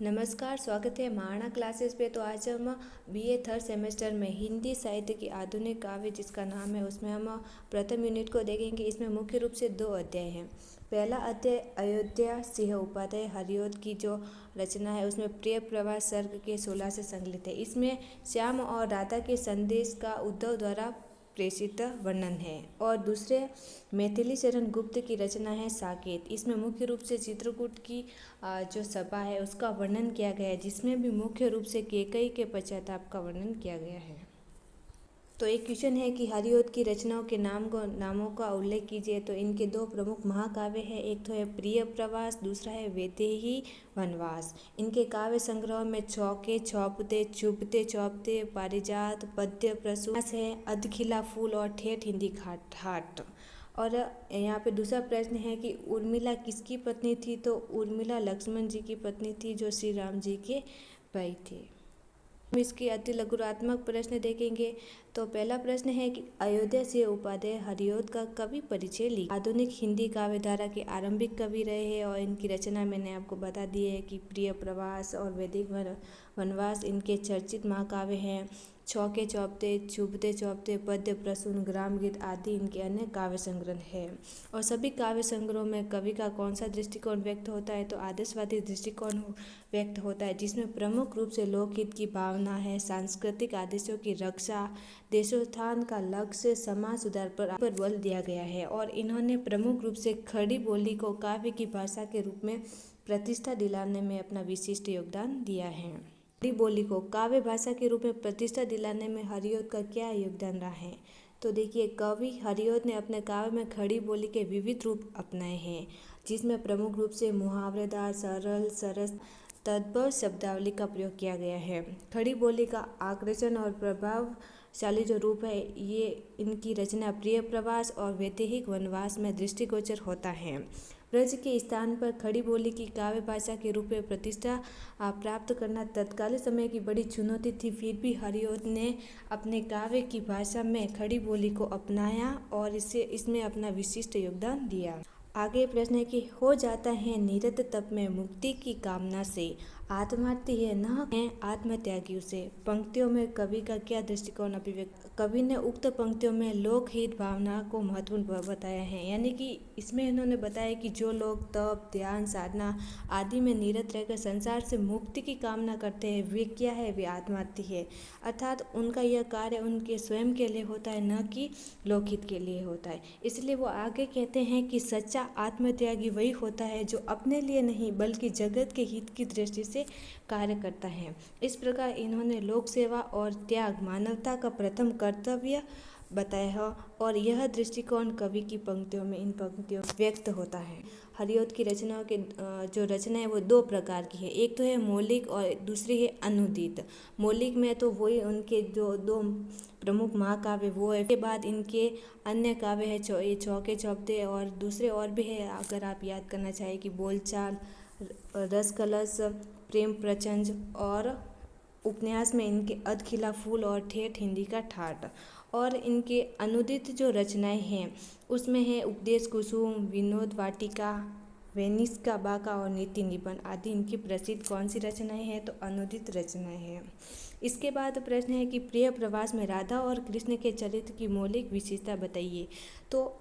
नमस्कार, स्वागत है महाराणा क्लासेस पे। तो आज हम बीए थर्ड सेमेस्टर में हिंदी साहित्य की आधुनिक काव्य जिसका नाम है, उसमें हम प्रथम यूनिट को देखेंगे। इसमें मुख्य रूप से 2 अध्याय हैं। पहला अध्याय अयोध्या सिंह उपाध्याय हरिऔध की जो रचना है, उसमें प्रिय प्रवास सर्ग के 16 से संकलित है। इसमें श्याम और राधा के संदेश का उद्धव द्वारा प्रेषित वर्णन है। और दूसरे मैथिली शरण गुप्त की रचना है साकेत। इसमें मुख्य रूप से चित्रकूट की जो सभा है उसका वर्णन किया गया है, जिसमें भी मुख्य रूप से कैकेयी के पश्चाताप का वर्णन किया गया है। तो एक क्वेश्चन है कि हरिऔध की रचनाओं के नामों का उल्लेख कीजिए। तो इनके 2 प्रमुख महाकाव्य हैं, एक तो है प्रिय प्रवास, दूसरा है वैदेही वनवास। इनके काव्य संग्रह में चौके चौपते, चुभते चौपते, पारिजात, पद्य प्रसूत है, अधखिला फूल और ठेठ हिंदी ठाट। और यहाँ पे दूसरा प्रश्न है कि उर्मिला किसकी पत्नी थी। तो उर्मिला लक्ष्मण जी की पत्नी थी, जो श्री राम जी के भाई थे। हम इसकी अति लघुरात्मक प्रश्न देखेंगे। तो पहला प्रश्न है कि अयोध्या सिंह उपाध्याय हरिऔध का कवि परिचय लिखिए। आधुनिक हिंदी काव्य धारा के आरंभिक कवि रहे हैं और इनकी रचना मैंने आपको बता दी है कि प्रिय प्रवास और वैदिक वनवास इनके चर्चित महाकाव्य हैं। चौके चौपते, चुभते चौपते, पद्य प्रसून, ग्राम गीत आदि इनके अन्य काव्य संग्रह है। और सभी काव्य संग्रहों में कवि का कौन सा दृष्टिकोण व्यक्त होता है। तो आदर्शवादी दृष्टिकोण व्यक्त होता है, जिसमें प्रमुख रूप से लोकहित की भावना है, सांस्कृतिक आदर्शों की रक्षा, देशोत्थान का लक्ष्य, समाज सुधार पर बल दिया गया है। और इन्होंने प्रमुख रूप से खड़ी बोली को काव्य की भाषा के रूप में प्रतिष्ठा दिलाने में अपना विशिष्ट योगदान दिया है। खड़ी बोली को काव्य भाषा के रूप में प्रतिष्ठा दिलाने में हरिऔध का क्या योगदान रहा है। तो देखिए, कवि हरिऔध ने अपने काव्य में खड़ी बोली के विविध रूप अपनाए हैं, जिसमें प्रमुख रूप से मुहावरेदार, सरल, सरस, तद्भव शब्दावली का प्रयोग किया गया है। खड़ी बोली का आकर्षण और प्रभावशाली जो रूप है, ये इनकी रचना प्रिय प्रवास और वैदेहिक वनवास में दृष्टिगोचर होता है। ब्रज के स्थान पर खड़ी बोली की काव्य भाषा के रूप में प्रतिष्ठा प्राप्त करना तत्कालीन समय की बड़ी चुनौती थी। फिर भी हरिऔध ने अपने काव्य की भाषा में खड़ी बोली को अपनाया और इसमें अपना विशिष्ट योगदान दिया। आगे प्रश्न है कि हो जाता है निरत तप में मुक्ति की कामना से, आत्मार्थी है न है आत्मत्यागी उसे। पंक्तियों में कवि का क्या दृष्टिकोण अभिव्यक्त। कवि ने उक्त पंक्तियों में लोकहित भावना को महत्वपूर्ण बताया है, यानी कि इसमें इन्होंने बताया कि जो लोग तप, ध्यान, साधना आदि में निरत रहकर संसार से मुक्ति की कामना करते हैं, वे क्या है, वे आत्मार्थी है। अर्थात उनका यह कार्य उनके स्वयं के लिए होता है, न कि लोकहित के लिए होता है। इसलिए वो आगे कहते हैं कि सच्चा आत्मत्यागी वही होता है जो अपने लिए नहीं बल्कि जगत के हित की दृष्टि से कार्य करता है। इस प्रकार इन्होंने लोक सेवा और त्याग मानवता का प्रथम कर्तव्य बताया है और यह दृष्टिकोण कवि की पंक्तियों में इन पंक्तियों व्यक्त होता है। हरिऔध की रचनाओं के जो रचना है वो 2 प्रकार की है, एक तो है मौलिक और दूसरी है अनुदित। मौलिक में तो वही उनके जो 2 प्रमुख महाकाव्य वो है। के बाद इनके अन्य काव्य है चौके चौपते और दूसरे और भी है, अगर आप याद करना चाहें कि बोलचाल, रस कलश, प्रेम प्रचंड और उपन्यास में इनके अधखिला फूल और ठेठ हिंदी का ठाट। और इनके अनुदित जो रचनाएं हैं उसमें है उपदेश कुसुम, विनोद वाटिका, वेनिस का बाका और नीति निबंध आदि इनकी प्रसिद्ध कौन सी रचनाएं हैं। तो अनुदित रचनाएं हैं। इसके बाद प्रश्न है कि प्रिय प्रवास में राधा और कृष्ण के चरित्र की मौलिक विशेषता बताइए। तो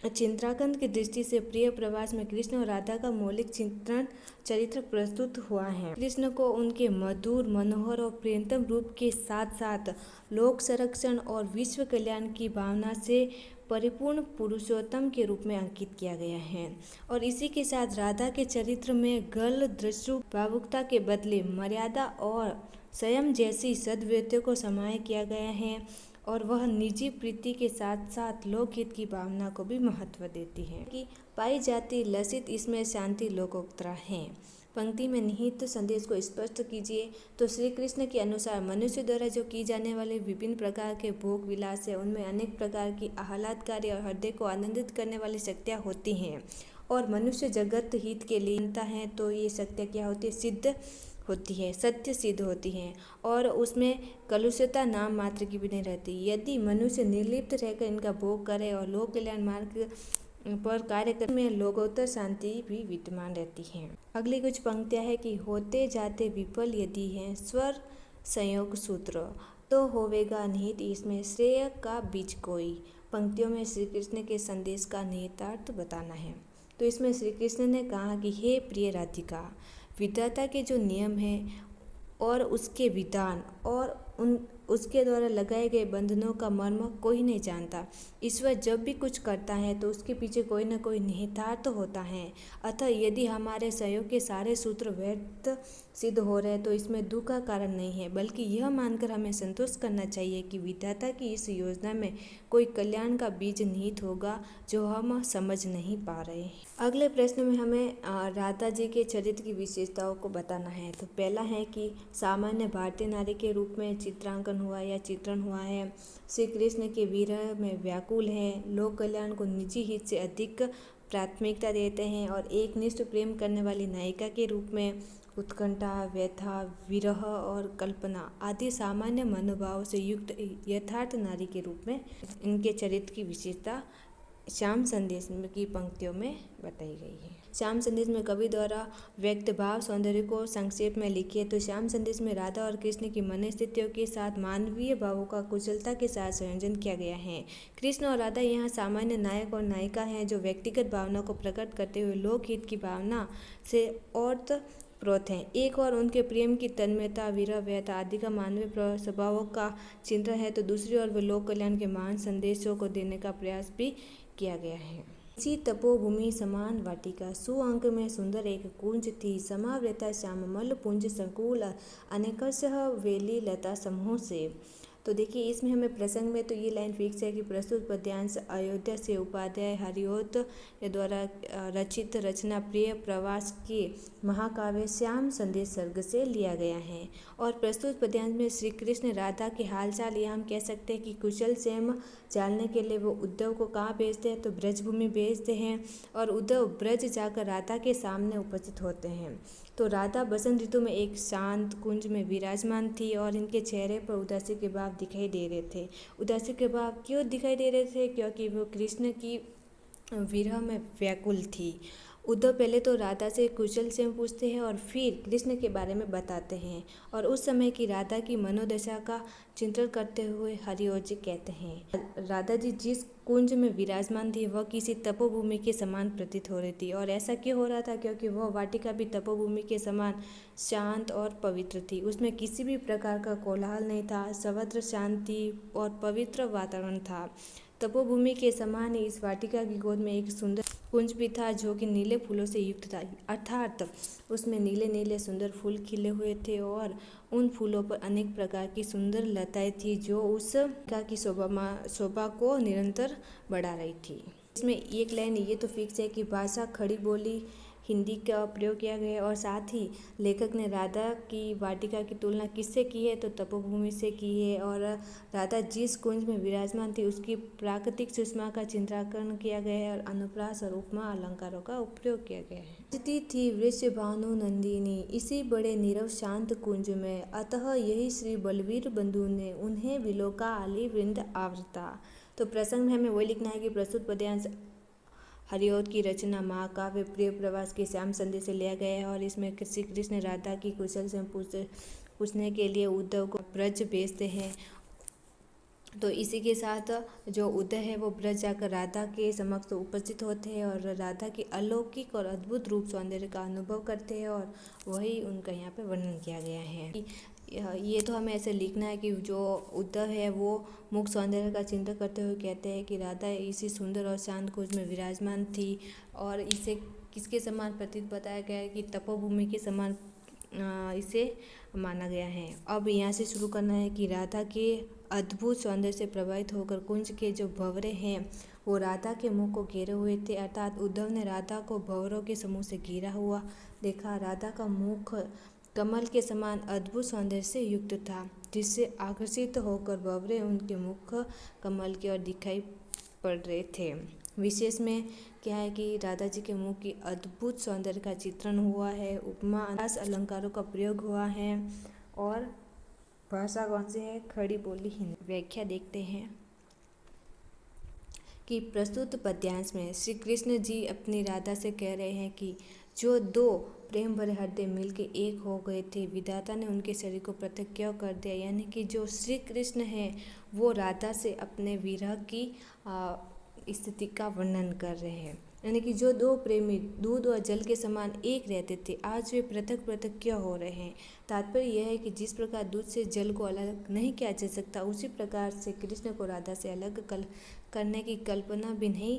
चित्रांकन की दृष्टि से प्रिय प्रवास में कृष्ण और राधा का मौलिक चरित्र प्रस्तुत हुआ है। कृष्ण को उनके मधुर, मनोहर और प्रियतम रूप के साथ साथ लोक संरक्षण और विश्व कल्याण की भावना से परिपूर्ण पुरुषोत्तम के रूप में अंकित किया गया है। और इसी के साथ राधा के चरित्र में गल, दृश्य, भावुकता के बदले मर्यादा और संयम जैसी सद्वृत्तियों को समाहित किया गया है और वह निजी प्रीति के साथ साथ लोकहित की भावना को भी महत्व देती है। कि पाई जाती लसित इसमें शांति लोकोत्तरा है। पंक्ति में निहित संदेश को स्पष्ट कीजिए। तो श्री कृष्ण के अनुसार मनुष्य द्वारा जो की जाने वाले विभिन्न प्रकार के भोग विलास है, उनमें अनेक प्रकार की आह्लादकारी और हृदय को आनंदित करने वाली शक्तियाँ होती हैं और मनुष्य जगत हित के लिए बनता है। तो ये शक्तियाँ क्या होती है, सिद्ध होती है, सत्य सिद्ध होती हैं और उसमें कलुषता नाम मात्र की भी नहीं रहती। यदि मनुष्य निर्लिप्त रहकर इनका भोग करे और लोक कल्याण मार्ग पर कार्यक्रम में लोकोत्तर शांति भी विद्यमान रहती है। अगली कुछ पंक्तियां है कि होते जाते विफल यदि है स्वर संयोग सूत्र, तो होवेगा निहित इसमें श्रेय का बीज कोई। पंक्तियों में श्री कृष्ण के संदेश का निहितार्थ बताना है। तो इसमें श्री कृष्ण ने कहा कि हे प्रिय राधिका, विधाता के जो नियम हैं और उसके विधान और उसके द्वारा लगाए गए बंधनों का मर्म कोई नहीं जानता। ईश्वर जब भी कुछ करता है तो उसके पीछे कोई न कोई निहितार्थ होता है। अतः यदि हमारे सहयोग के सारे सूत्र व्यर्थ सिद्ध हो रहे तो इसमें दुख का कारण नहीं है, बल्कि यह मानकर हमें संतोष करना चाहिए कि विधाता की इस योजना में कोई कल्याण का बीज निहित होगा जो हम समझ नहीं पा रहे। अगले प्रश्न में हमें राधा जी के चरित्र की विशेषताओं को बताना है। तो पहला है कि सामान्य भारतीय नारी के रूप में चित्रांकन हुआ या चित्रण हुआ है, श्री कृष्ण के विरह में व्याकुल है, लोक कल्याण को निजी हित से अधिक प्राथमिकता देते हैं और एक निष्ठ प्रेम करने वाली नायिका के रूप में उत्कंठा, व्यथा, विरह और कल्पना आदि सामान्य मनोभाव से युक्त यथार्थ नारी के रूप में इनके चरित्र की विशेषता श्याम संदेश की पंक्तियों में बताई गई है। श्याम संदेश में कवि द्वारा व्यक्त भाव सौंदर्य को संक्षेप में लिखिए। तो श्याम संदेश में राधा और कृष्ण की मनस्थितियों के साथ मानवीय भावों का कुशलता के साथ संयोजन किया गया है। कृष्ण और राधा यहाँ सामान्य नायक और नायिका हैं जो व्यक्तिगत भावना को प्रकट करते हुए लोकहित की भावना से ओतप्रोत हैं। एक और उनके प्रेम की तन्मयता, विरह, व्यथा आदि का मानवीय स्वभावों का चिंतन है, तो दूसरी ओर वे लोक कल्याण के महान संदेशों को देने का प्रयास भी किया गया है। इसी तपोभूमि समान वाटिका सुअंक में सुंदर एक कुंज थी, समावृता श्यामल पुंज संकुल अनेकशः वेली लता समूह से। तो देखिए इसमें हमें प्रसंग में तो ये लाइन फिक्स है कि प्रस्तुत पद्यांश अयोध्या से उपाध्याय हरिओत द्वारा रचित रचना प्रिय प्रवास के महाकाव्य श्याम संदेश सर्ग से लिया गया है। और प्रस्तुत पद्यांश में श्री कृष्ण राधा के हालचाल या हम कह सकते हैं कि कुशल क्षेम जानने के लिए वो उद्धव को कहाँ भेजते हैं, तो ब्रजभूमि भेजते हैं और उद्धव ब्रज जाकर राधा के सामने उपस्थित होते हैं। तो राधा बसंत ऋतु में एक शांत कुंज में विराजमान थी और इनके चेहरे पर उदासी के भाव दिखाई दे रहे थे। उदासी के भाव क्यों दिखाई दे रहे थे? क्योंकि वो कृष्ण की विरह में व्याकुल थी। उद्धव पहले तो राधा से कुशल से पूछते हैं और फिर कृष्ण के बारे में बताते हैं और उस समय की राधा की मनोदशा का चिंतन करते हुए हरिओ जी कहते हैं, राधा जी जिस कुंज में विराजमान थी वह किसी तपोभूमि के समान प्रतीत हो रही थी। और ऐसा क्यों हो रहा था? क्योंकि वह वाटिका भी तपोभूमि के समान शांत और पवित्र थी। उसमें किसी भी प्रकार का कोलाहल नहीं था, सर्वत्र शांति और पवित्र वातावरण था। तपोभूमि के समान ही इस वाटिका की गोद में एक सुंदर कुंज भी था जो कि नीले फूलों से युक्त था, अर्थात उसमें नीले नीले सुंदर फूल खिले हुए थे और उन फूलों पर अनेक प्रकार की सुंदर लताएं थी जो उस की शोभा को निरंतर बढ़ा रही थी। इसमें एक लाइन ये तो फिक्स है कि भाषा खड़ी बोली हिंदी का प्रयोग किया गया है और साथ ही लेखक ने राधा की वाटिका की तुलना किससे की है, तो तपोभूमि से की है। और राधा जिस कुंज में विराजमान थी उसकी प्राकृतिक सुषमा का चित्रांकन किया गया है और अनुप्रास और उपमा अलंकारों का उपयोग किया गया है। स्थिति थी वृषभानु नंदिनी इसी बड़े नीरव शांत कुंज में, अतः यही श्री बलवीर बंधु ने उन्हें विलोका आली वृंद आवृता। तो प्रसंग में हमें वही लिखना है कि प्रस्तुत पद्यांश हरिओत की रचना महाकाव्य प्रिय प्रवास के श्याम संदेश से लिया गया है और इसमें श्री कृष्ण राधा की कुशल से पूछने के लिए उद्धव को ब्रज भेजते हैं। तो इसी के साथ जो उद्धव है वो ब्रज जाकर राधा के समक्ष उपस्थित होते हैं और राधा की अलौकिक और अद्भुत रूप सौंदर्य का अनुभव करते हैं और वही उनका यहाँ पे वर्णन किया गया है। ये तो हमें ऐसे लिखना है कि जो उद्धव है वो मुख सौंदर्य का चिंतन करते हुए कहते हैं कि राधा इसी सुंदर और शांत कुंज में विराजमान थी और इसे किसके समान प्रतीत बताया गया है कि तपोभूमि के समान इसे माना गया है। अब यहाँ से शुरू करना है कि राधा के अद्भुत सौंदर्य से प्रभावित होकर कुंज के जो भंवरे हैं वो राधा के मुख को घेरे हुए थे, अर्थात उद्धव ने राधा को भंवरों के समूह से घिरा हुआ देखा। राधा का मुख कमल के समान अद्भुत सौंदर्य से युक्त था जिससे आकर्षित होकर भंवरे उनके मुख कमल की ओर दिखाई पड़ रहे थे। विशेष में क्या है कि राधा जी के मुख की अद्भुत सौंदर्य का चित्रण हुआ है, उपमा अलंकारों का प्रयोग हुआ है और भाषा कौन सी है? खड़ी बोली हिंदी। व्याख्या देखते हैं कि प्रस्तुत पद्यांश में श्री कृष्ण जी अपनी राधा से कह रहे हैं कि जो दो प्रेम भरे हृदय मिलके एक हो गए थे, विधाता ने उनके शरीर को पृथक क्यों कर दिया। यानी कि जो श्री कृष्ण हैं वो राधा से अपने विरह की स्थिति का वर्णन कर रहे हैं। यानी कि जो दो प्रेमी दूध और जल के समान एक रहते थे, आज वे पृथक पृथक क्यों हो रहे हैं। तात्पर्य यह है कि जिस प्रकार दूध से जल को अलग नहीं किया जा सकता, उसी प्रकार से कृष्ण को राधा से अलग करने की कल्पना भी नहीं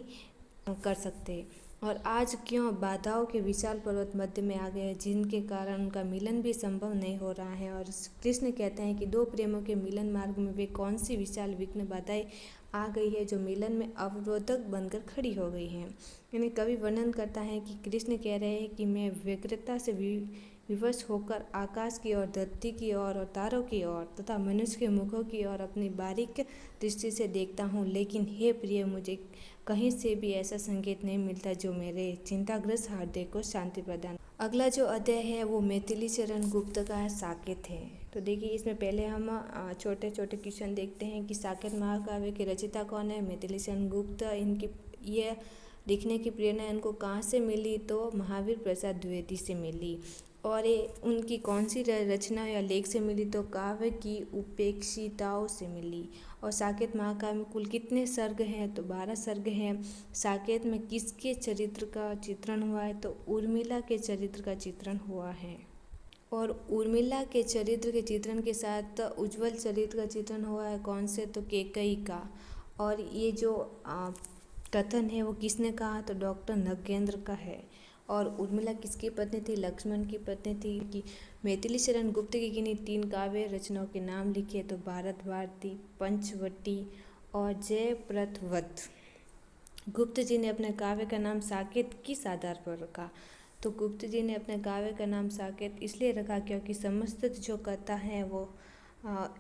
कर सकते। और आज क्यों बाधाओं के विशाल पर्वत मध्य में आ गए, जिनके कारण उनका मिलन भी संभव नहीं हो रहा है। और कृष्ण कहते हैं कि दो प्रेमों के मिलन मार्ग में वे कौन सी विशाल विघ्न बाधाएं आ गई है जो मिलन में अवरोधक बनकर खड़ी हो गई हैं। यानी कवि वर्णन करता है कि कृष्ण कह रहे हैं कि मैं व्यग्रता से विवश होकर आकाश की ओर, धरती की ओर और तारों की ओर तथा मनुष्य के मुखों की ओर अपनी बारीक दृष्टि से देखता हूँ, लेकिन हे प्रिय, मुझे कहीं से भी ऐसा संकेत नहीं मिलता जो मेरे चिंताग्रस्त हृदय को शांति प्रदान। अगला जो अध्याय है वो मैथिली चरण गुप्त का है, साकेत है। तो देखिए इसमें पहले हम छोटे छोटे क्वेश्चन देखते हैं कि साकेत महाकाव्य के रचयिता कौन है, मैथिली चरण गुप्त। इनकी ये लिखने की प्रेरणा इनको कहाँ से मिली, तो महावीर प्रसाद द्विवेदी से मिली। और ये उनकी कौन सी रचना या लेख से मिली, तो काव्य की उपेक्षिताओं से मिली। और साकेत महाकाव्य में कुल कितने सर्ग हैं, तो 12 सर्ग हैं। साकेत में किसके चरित्र का चित्रण हुआ है, तो उर्मिला के चरित्र का चित्रण हुआ है। और उर्मिला के चरित्र के चित्रण के साथ उज्ज्वल चरित्र का चित्रण हुआ है कौन से, तो कैकेयी का। और ये जो कथन है वो किसने कहा, तो डॉक्टर नगेंद्र का है। और उर्मिला किसकी पत्नी थी, लक्ष्मण की पत्नी थी। कि मैथिली चरण गुप्त की किन्हीं 3 काव्य रचनाओं के नाम लिखे, तो भारत भारती, पंचवटी और जयप्रथवत। गुप्त जी ने अपने काव्य का नाम साकेत किस आधार पर रखा, तो गुप्त जी ने अपने काव्य का नाम साकेत इसलिए रखा क्योंकि समस्त जो कथा है वो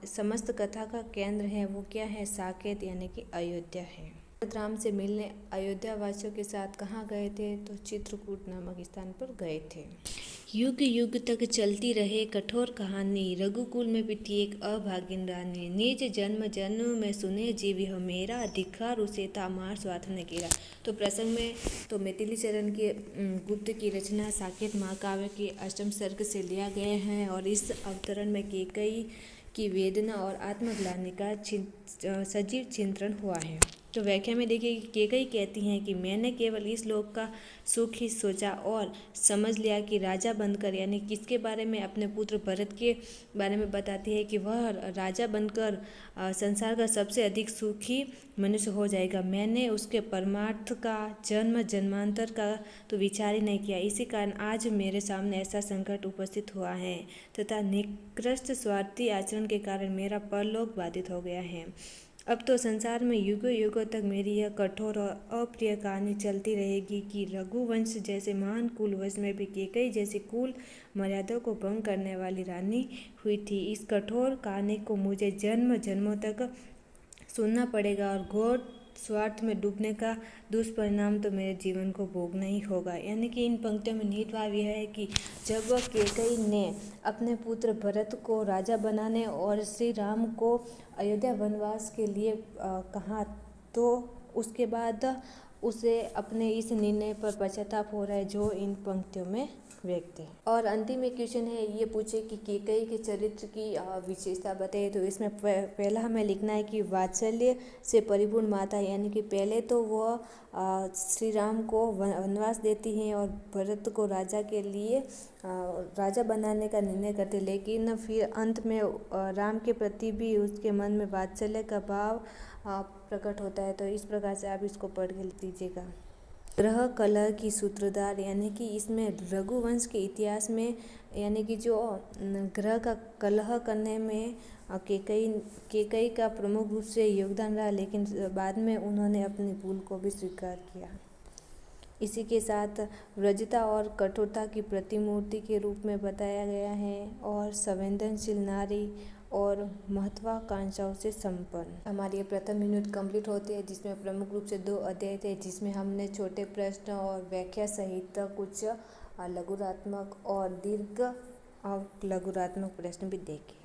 समस्त कथा का केंद्र है वो क्या है, साकेत यानी कि अयोध्या है। राम से मिलने अयोध्या वासियों के साथ कहाँ गए थे, तो चित्रकूट नामक स्थान पर गए थे। युग युग तक चलती रहे कठोर कहानी, रघुकुल में भी थी एक अभागिन रानी। निज जन्म जन्म में सुने जीव यह मेरा, अधिकार उसे था मार स्वार्थ ने गिरा। तो प्रसंग में तो मैथिली चरण के गुप्त की रचना साकेत महाकाव्य के अष्टम सर्ग से लिया गया है। और इस अवतरण में कैकेयी की वेदना और आत्मग्लानि का सजीव चित्रण हुआ है। तो व्याख्या में देखिए कि कैकेयी कहती हैं कि मैंने केवल इस लोक का सुख ही सोचा और समझ लिया कि राजा बनकर, यानी किसके बारे में, अपने पुत्र भरत के बारे में बताती है कि वह राजा बनकर संसार का सबसे अधिक सुखी मनुष्य हो जाएगा। मैंने उसके परमार्थ का, जन्म जन्मांतर का तो विचार ही नहीं किया। इसी कारण आज मेरे सामने ऐसा संकट उपस्थित हुआ है तथा निकृष्ट स्वार्थी आचरण के कारण मेरा परलोक बाधित हो गया है। अब तो संसार में युगों युगों तक मेरी यह कठोर और अप्रिय कहानी चलती रहेगी कि रघुवंश जैसे महान कुल वंश में भी कैकेयी जैसी कुल मर्यादा को भंग करने वाली रानी हुई थी। इस कठोर कहानी को मुझे जन्म जन्मों तक सुनना पड़ेगा और घोर स्वार्थ में डूबने का दुष्परिणाम तो मेरे जीवन को भोगना ही होगा। यानी कि इन पंक्तियों में निहित भाव यह है कि जब कैकेयी ने अपने पुत्र भरत को राजा बनाने और श्री राम को अयोध्या वनवास के लिए कहा, तो उसके बाद उसे अपने इस निर्णय पर पश्चाताप हो रहा है जो इन पंक्तियों में व्यक्त है। और अंतिम एक क्वेश्चन है, ये पूछे कि कैकेयी के चरित्र की विशेषता बताइए। तो इसमें पहला हमें लिखना है कि वात्सल्य से परिपूर्ण माता, यानी कि पहले तो वह श्री राम को वनवास देती हैं और भरत को राजा के लिए राजा बनाने का निर्णय करते, लेकिन फिर अंत में राम के प्रति भी उसके मन में वात्सल्य का भाव प्रकट होता है। तो इस प्रकार से आप इसको पढ़ के लीजिएगा। ग्रह कलह की सूत्रधार, यानी कि इसमें रघुवंश के इतिहास में, यानी कि जो ग्रह का कलह करने में कैकेयी का प्रमुख रूप से योगदान रहा, लेकिन बाद में उन्होंने अपनी भूल को भी स्वीकार किया। इसी के साथ व्रजता और कठोरता की प्रतिमूर्ति के रूप में बताया गया है और संवेदनशील नारी और महत्वाकांक्षाओं से संपन्न। हमारी ये प्रथम यूनिट कंप्लीट होती है जिसमें प्रमुख रूप से 2 अध्याय थे, जिसमें हमने छोटे प्रश्न और व्याख्या सहित कुछ लघुरात्मक और दीर्घ लघुरात्मक प्रश्न भी देखे।